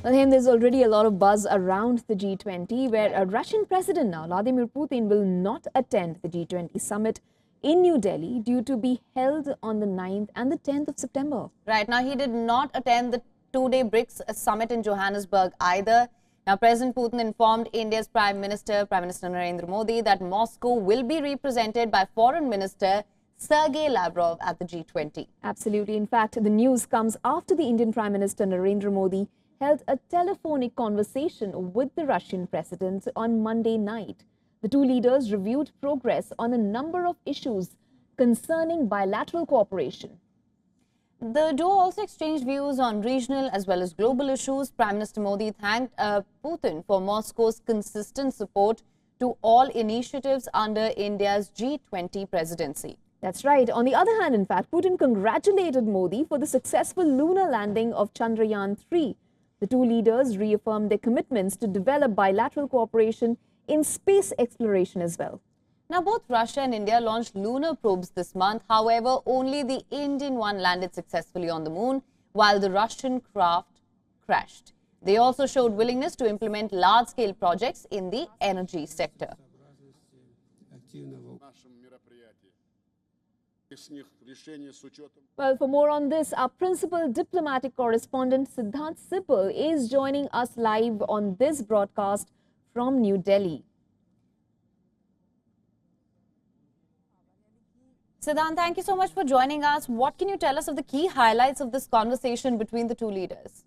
Well, there's already a lot of buzz around the G20, where Russian President now, Vladimir Putin, will not attend the G20 Summit in New Delhi due to be held on the 9th and the 10th of September. Right. Now, he did not attend the two-day BRICS Summit in Johannesburg either. Now, President Putin informed India's Prime Minister Narendra Modi, that Moscow will be represented by Foreign Minister Sergey Lavrov at the G20. Absolutely. In fact, the news comes after the Indian Prime Minister Narendra Modi held a telephonic conversation with the Russian president on Monday night. The two leaders reviewed progress on a number of issues concerning bilateral cooperation. The duo also exchanged views on regional as well as global issues. Prime Minister Modi thanked Putin for Moscow's consistent support to all initiatives under India's G20 presidency. That's right. On the other hand, in fact, Putin congratulated Modi for the successful lunar landing of Chandrayaan-3. The two leaders reaffirmed their commitments to develop bilateral cooperation in space exploration as well. Now, both Russia and India launched lunar probes this month. However, only the Indian one landed successfully on the moon, while the Russian craft crashed. They also showed willingness to implement large-scale projects in the energy sector. Well, for more on this, our principal diplomatic correspondent Siddhant Sipal is joining us live on this broadcast from New Delhi. Siddhant, thank you so much for joining us. What can you tell us of the key highlights of this conversation between the two leaders?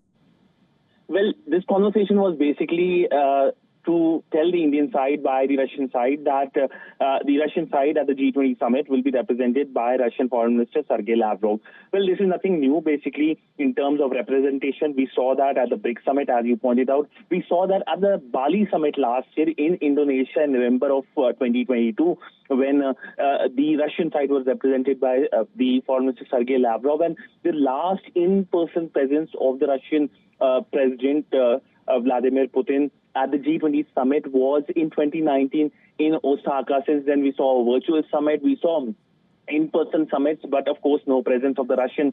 Well, this conversation was basically to tell the Indian side by the Russian side that the Russian side at the G20 Summit will be represented by Russian Foreign Minister Sergey Lavrov. Well, this is nothing new, basically, in terms of representation. We saw that at the BRICS Summit, as you pointed out. We saw that at the Bali Summit last year in Indonesia in November of 2022, when the Russian side was represented by the Foreign Minister Sergey Lavrov. And the last in-person presence of the Russian President Vladimir Putin at the G20 Summit was in 2019 in Osaka. Since then, we saw a virtual summit. We saw in-person summits, but of course, no presence of the Russian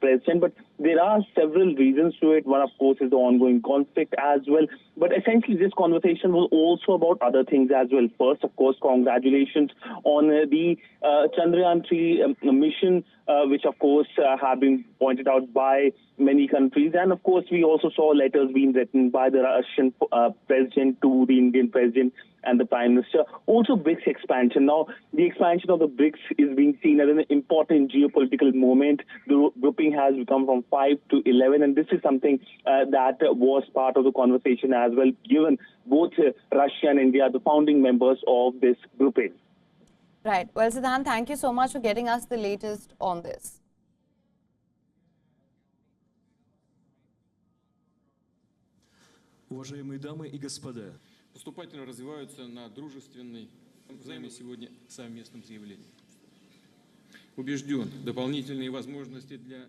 president. But there are several reasons to it. One, of course, is the ongoing conflict as well. But essentially, this conversation was also about other things as well. First, of course, congratulations on the Chandrayaan-3 mission, which, of course, have been pointed out by many countries. And, of course, we also saw letters being written by the Russian president to the Indian president and the Prime Minister. Also, BRICS expansion. Now, the expansion of the BRICS is being seen as an important geopolitical moment. The grouping has become from 5 to 11, and this is something that was part of the conversation as well, given both Russia and India are the founding members of this grouping. Right. Well, Siddhant, thank you so much for getting us the latest on this. Уважаемые дамы и господа, поступательно развиваются на дружественной взаимной сегодня совместном заявлении. Убежден, дополнительные возможности для